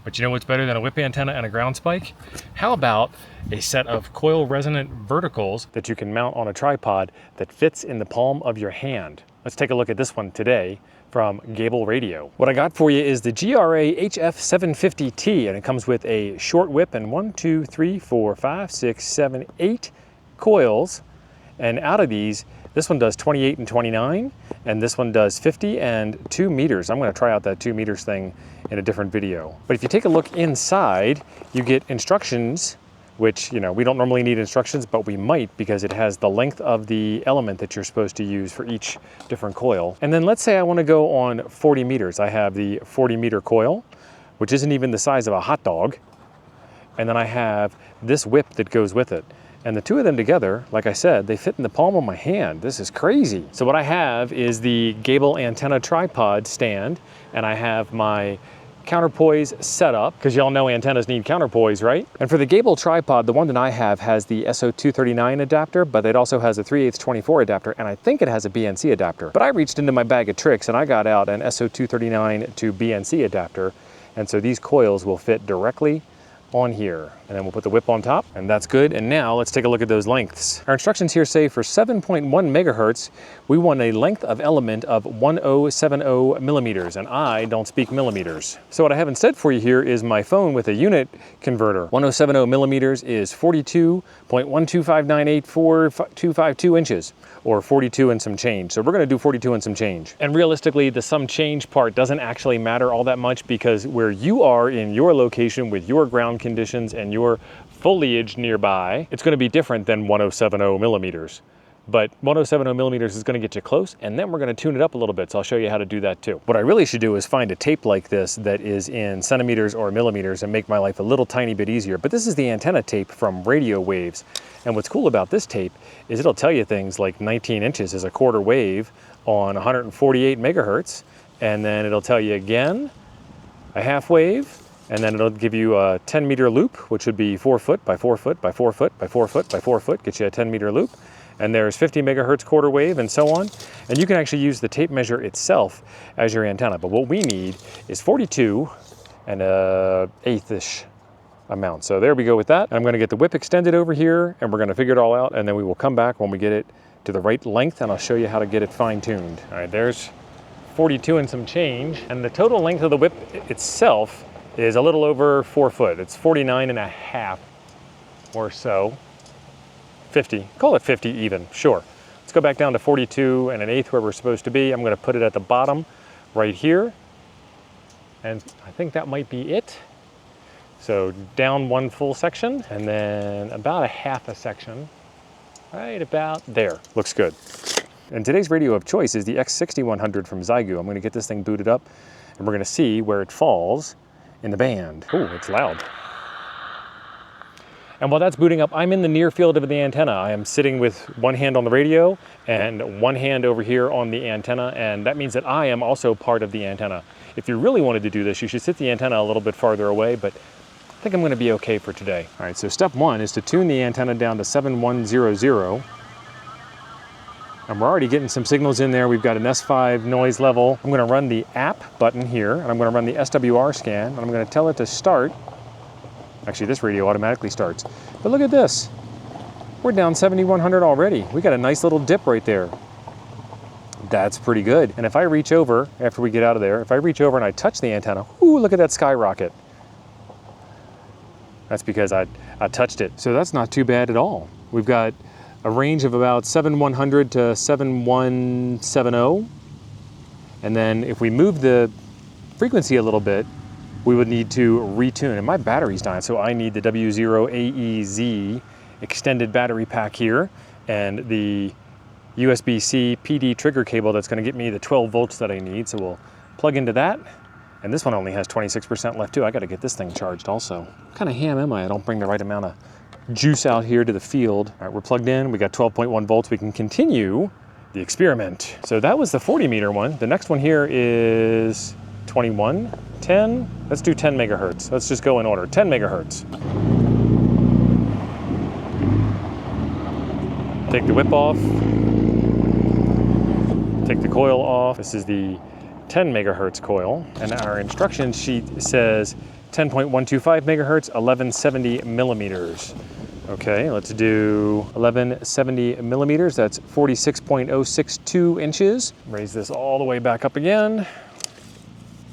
But you know what's better than a whip antenna and a ground spike? How about a set of coil-resonant verticals that you can mount on a tripod that fits in the palm of your hand? Let's take a look at this one today from Gabil Radio. What I got for you is the GR HF750T, and it comes with a short whip and 1, 2, 3, 4, 5, 6, 7, 8 coils. And out of these, this one does 28 and 29, and this one does 50 and 2 meters. I'm gonna try out that 2 meters thing in a different video. But if you take a look inside, you get instructions, which, you know, we don't normally need instructions, but we might because it has the length of the element that you're supposed to use for each different coil. And then let's say I wanna go on 40 meters. I have the 40 meter coil, which isn't even the size of a hot dog. And then I have this whip that goes with it. And the two of them together, like I said, they fit in the palm of my hand. This is crazy. So what I have is the Gabil antenna tripod stand, and I have my Counterpoise setup, because y'all know antennas need counterpoise, right? And for the Gabil tripod, the one that I have has the SO239 adapter, but it also has a 3/8-24 adapter, and I think it has a BNC adapter. But I reached into my bag of tricks and I got out an SO239 to BNC adapter, and so these coils will fit directly on here. And then we'll put the whip on top, and that's good. And now let's take a look at those lengths. Our instructions here say for 7.1 megahertz, we want a length of element of 1070 millimeters, and I don't speak millimeters. So what I have instead for you here is my phone with a unit converter. 1070 millimeters is 42.125984252 inches, or 42 and some change. So we're gonna do 42 and some change. And realistically, the some change part doesn't actually matter all that much, because where you are in your location with your ground conditions and your foliage nearby, it's going to be different than 1070 millimeters. But 1070 millimeters is going to get you close, and then we're going to tune it up a little bit, so I'll show you how to do that too. What I really should do is find a tape like this that is in centimeters or millimeters and make my life a little tiny bit easier. But this is the antenna tape from Radio Waves. And what's cool about this tape is it'll tell you things like 19 inches is a quarter wave on 148 megahertz, and then it'll tell you again a half wave, and then it'll give you a 10 meter loop, which would be 4 foot by 4 foot by 4 foot by 4 foot by 4 foot, get you a 10 meter loop. And there's 50 megahertz quarter wave and so on. And you can actually use the tape measure itself as your antenna. But what we need is 42 and a eighth-ish amount. So there we go with that. I'm gonna get the whip extended over here, and we're gonna figure it all out, and then we will come back when we get it to the right length, and I'll show you how to get it fine-tuned. All right, there's 42 and some change. And the total length of the whip itself is a little over 4 foot. It's 49 and a half or so. 50, call it 50 even, sure. Let's go back down to 42 and an eighth where we're supposed to be. I'm gonna put it at the bottom right here. And I think that might be it. So down one full section, and then about a half a section, right about there. Looks good. And today's radio of choice is the X6100 from Zygu. I'm gonna get this thing booted up, and we're gonna see where it falls in the band. Oh, it's loud. And while that's booting up, I'm in the near field of the antenna. I am sitting with one hand on the radio and one hand over here on the antenna, and that means that I am also part of the antenna. If you really wanted to do this, you should sit the antenna a little bit farther away, but I think I'm gonna be okay for today. All right, so step one is to tune the antenna down to 7100. And we're already getting some signals in there. We've got an S5 noise level. I'm gonna run the app button here, and I'm gonna run the SWR scan, and I'm gonna tell it to start. Actually, this radio automatically starts. But look at this. We're down 7100 already. We got a nice little dip right there. That's pretty good. And if I reach over, after we get out of there, if I reach over and I touch the antenna, ooh, look at that skyrocket. That's because I touched it. So that's not too bad at all. We've got a range of about 7100 to 7170. And then if we move the frequency a little bit, we would need to retune. And my battery's dying, so I need the W0AEZ extended battery pack here, and the USB-C PD trigger cable that's gonna get me the 12 volts that I need. So we'll plug into that. And this one only has 26% left too. I gotta get this thing charged also. What kind of ham am I? I don't bring the right amount of juice out here to the field. All right, we're plugged in. We got 12.1 volts. We can continue the experiment. So that was the 40 meter one. The next one here is 21, 10. Let's do 10 megahertz. Let's just go in order. 10 megahertz. Take the whip off. Take the coil off. This is the 10 megahertz coil. And our instruction sheet says 10.125 megahertz, 1170 millimeters. Okay, let's do 1170 millimeters. That's 46.062 inches. Raise this all the way back up again.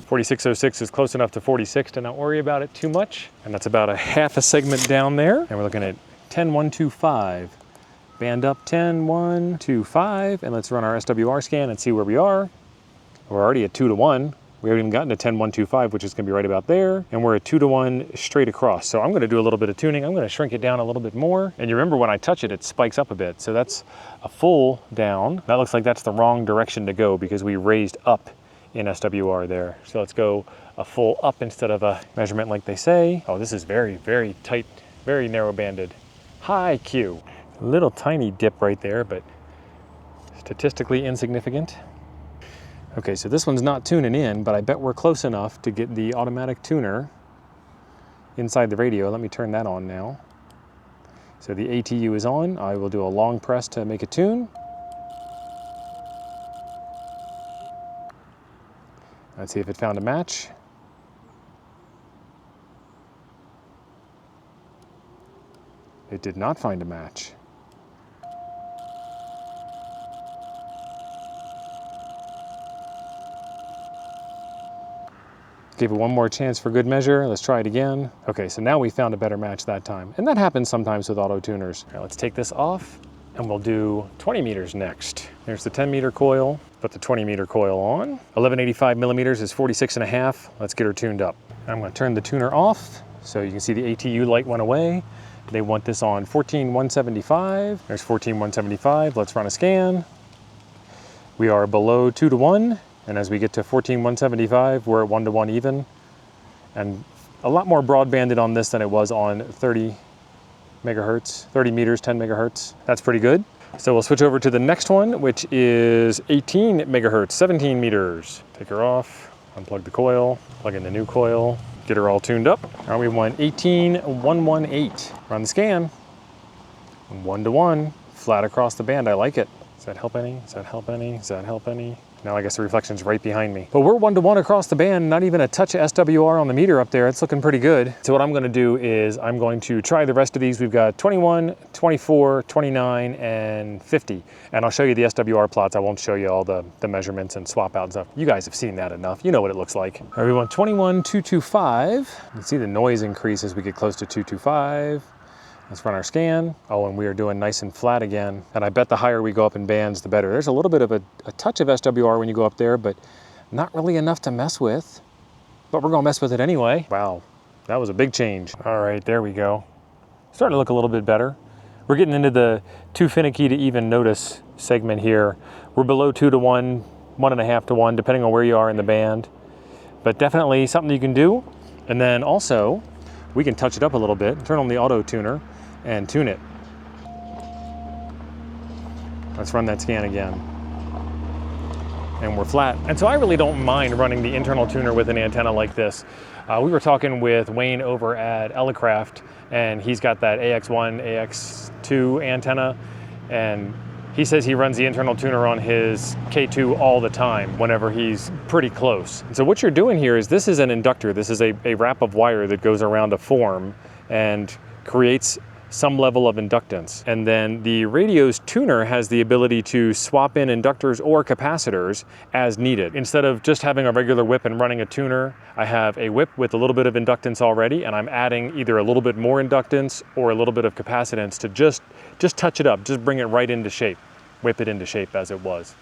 4606 is close enough to 46 to not worry about it too much. And that's about a half a segment down there. And we're looking at 10125. Band up 10125. And let's run our SWR scan and see where we are. We're already at 2 to 1. We haven't even gotten to 10125, which is going to be right about there. And we're at 2 to 1 straight across. So I'm going to do a little bit of tuning. I'm going to shrink it down a little bit more. And you remember when I touch it, it spikes up a bit. So that's a full down. That looks like that's the wrong direction to go because we raised up in SWR there. So let's go a full up instead of a measurement like they say. Oh, this is very, very tight, very narrow banded. High Q. A little tiny dip right there, but statistically insignificant. Okay, so this one's not tuning in, but I bet we're close enough to get the automatic tuner inside the radio. Let me turn that on now. So the ATU is on. I will do a long press to make a tune. Let's see if it found a match. It did not find a match. Give it one more chance for good measure. Let's try it again. Okay, so now we found a better match that time. And that happens sometimes with auto tuners. All right, let's take this off and we'll do 20 meters next. There's the 10 meter coil. Put the 20 meter coil on. 1185 millimeters is 46.5. Let's get her tuned up. I'm gonna turn the tuner off so you can see the ATU light went away. They want this on 14175. There's 14175. Let's run a scan. We are below 2 to 1. And as we get to 14175, we're at 1 to 1 even. And a lot more broadbanded on this than it was on 30 megahertz, 30 meters, 10 megahertz. That's pretty good. So we'll switch over to the next one, which is 18 megahertz, 17 meters. Take her off, unplug the coil, plug in the new coil, get her all tuned up. All right, we want 18118. Run the scan. 1 to 1, flat across the band. I like it. Does that help any? Does that help any? Does that help any? Now I guess the reflection's right behind me. But we're 1 to 1 across the band, not even a touch of SWR on the meter up there. It's looking pretty good. So what I'm gonna do is I'm going to try the rest of these. We've got 21, 24, 29, and 50. And I'll show you the SWR plots. I won't show you all the measurements and swap out and stuff. You guys have seen that enough. You know what it looks like. All right, we want 21, 225. You can see the noise increase as we get close to 225. Let's run our scan. Oh, and we are doing nice and flat again. And I bet the higher we go up in bands, the better. There's a little bit of a touch of SWR when you go up there, but not really enough to mess with. But we're gonna mess with it anyway. Wow, that was a big change. All right, there we go. Starting to look a little bit better. We're getting into the too finicky to even notice segment here. We're below 2 to 1, 1.5 to 1, depending on where you are in the band. But definitely something you can do. And then also, we can touch it up a little bit, turn on the auto tuner, and tune it. Let's run that scan again. And we're flat. And so I really don't mind running the internal tuner with an antenna like this. We were talking with Wayne over at Elecraft, and he's got that AX1, AX2 antenna, and he says he runs the internal tuner on his K2 all the time whenever he's pretty close. And so what you're doing here is this is an inductor. This is a wrap of wire that goes around a form and creates some level of inductance. And then the radio's tuner has the ability to swap in inductors or capacitors as needed. Instead of just having a regular whip and running a tuner, I have a whip with a little bit of inductance already, and I'm adding either a little bit more inductance or a little bit of capacitance to just touch it up, just bring it right into shape, whip it into shape as it was.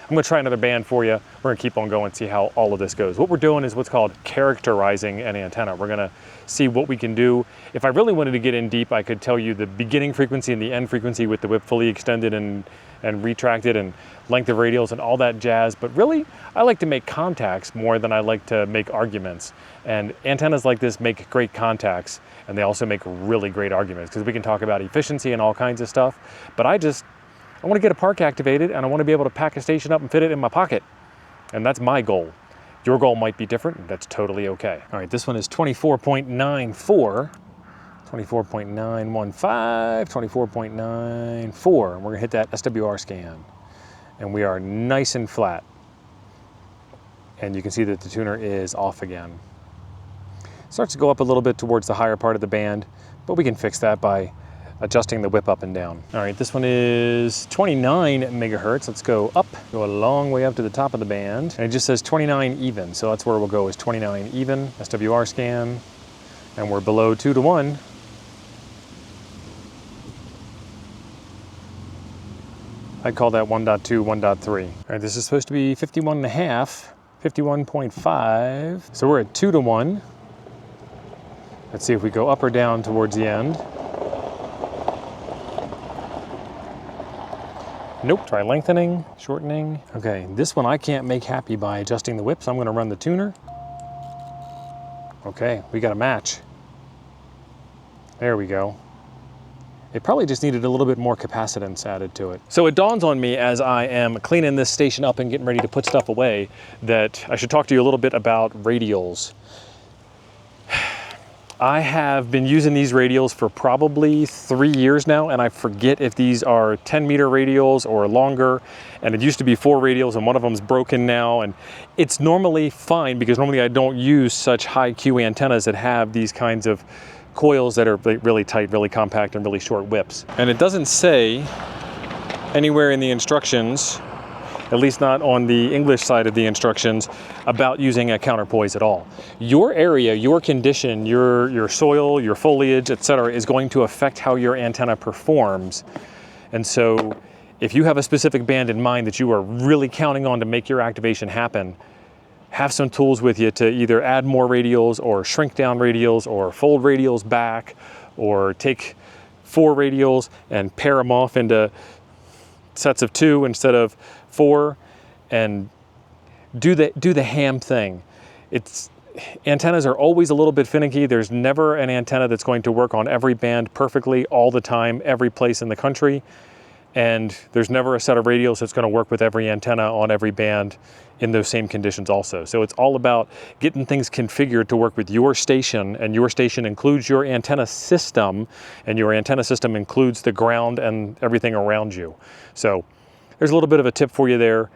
I'm gonna try another band for you. We're gonna keep on going, see how all of this goes. What we're doing is what's called characterizing an antenna. We're gonna see what we can do. If I really wanted to get in deep, I could tell you the beginning frequency and the end frequency with the whip fully extended and retracted and length of radials and all that jazz. But really, I like to make contacts more than I like to make arguments. And antennas like this make great contacts, and they also make really great arguments, because we can talk about efficiency and all kinds of stuff. But I want to get a park activated, and I want to be able to pack a station up and fit it in my pocket. And that's my goal. Your goal might be different, and that's totally okay. All right, this one is 24.94, 24.915, 24.94. We're gonna hit that SWR scan. And we are nice and flat. And you can see that the tuner is off again. Starts to go up a little bit towards the higher part of the band, but we can fix that by adjusting the whip up and down. All right, this one is 29 megahertz. Let's go up, go a long way up to the top of the band. And it just says 29 even, so that's where we'll go, is 29 even. SWR scan, and we're below 2 to 1. I'd call that 1.2, 1.3. All right, this is supposed to be 51.5, 51.5. So we're at 2 to 1. Let's see if we go up or down towards the end. Nope, try lengthening, shortening. Okay, this one I can't make happy by adjusting the whip, so I'm gonna run the tuner. Okay, we got a match. There we go. It probably just needed a little bit more capacitance added to it. So it dawns on me as I am cleaning this station up and getting ready to put stuff away that I should talk to you a little bit about radials. I have been using these radials for probably 3 years now, and I forget if these are 10-meter radials or longer, and it used to be 4 radials and one of them's broken now, and it's normally fine because normally I don't use such high Q antennas that have these kinds of coils that are really tight, really compact, and really short whips. And it doesn't say anywhere in the instructions, at least not on the English side of the instructions, about using a counterpoise at all. Your area, your condition, your soil, your foliage, etc., is going to affect how your antenna performs. And so if you have a specific band in mind that you are really counting on to make your activation happen, have some tools with you to either add more radials or shrink down radials or fold radials back, or take 4 radials and pair them off into sets of 2 instead of 4, and do the ham thing. Antennas are always a little bit finicky. There's never an antenna that's going to work on every band perfectly all the time, every place in the country. And there's never a set of radials that's going to work with every antenna on every band in those same conditions also. So it's all about getting things configured to work with your station, and your station includes your antenna system, and your antenna system includes the ground and everything around you. So there's a little bit of a tip for you there.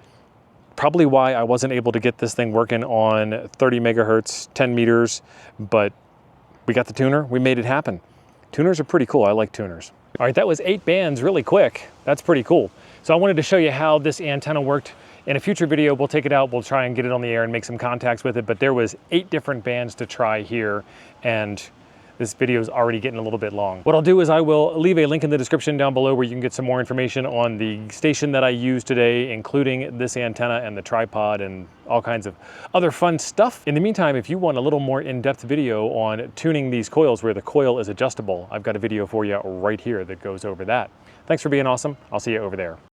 Probably why I wasn't able to get this thing working on 30 megahertz, 10 meters, but we got the tuner, we made it happen. Tuners are pretty cool, I like tuners. All right, that was 8 bands really quick. That's pretty cool. So I wanted to show you how this antenna worked. In a future video, we'll take it out, we'll try and get it on the air and make some contacts with it, but there was 8 different bands to try here, and this video is already getting a little bit long. What I'll do is I will leave a link in the description down below where you can get some more information on the station that I used today, including this antenna and the tripod and all kinds of other fun stuff. In the meantime, if you want a little more in-depth video on tuning these coils where the coil is adjustable, I've got a video for you right here that goes over that. Thanks for being awesome. I'll see you over there.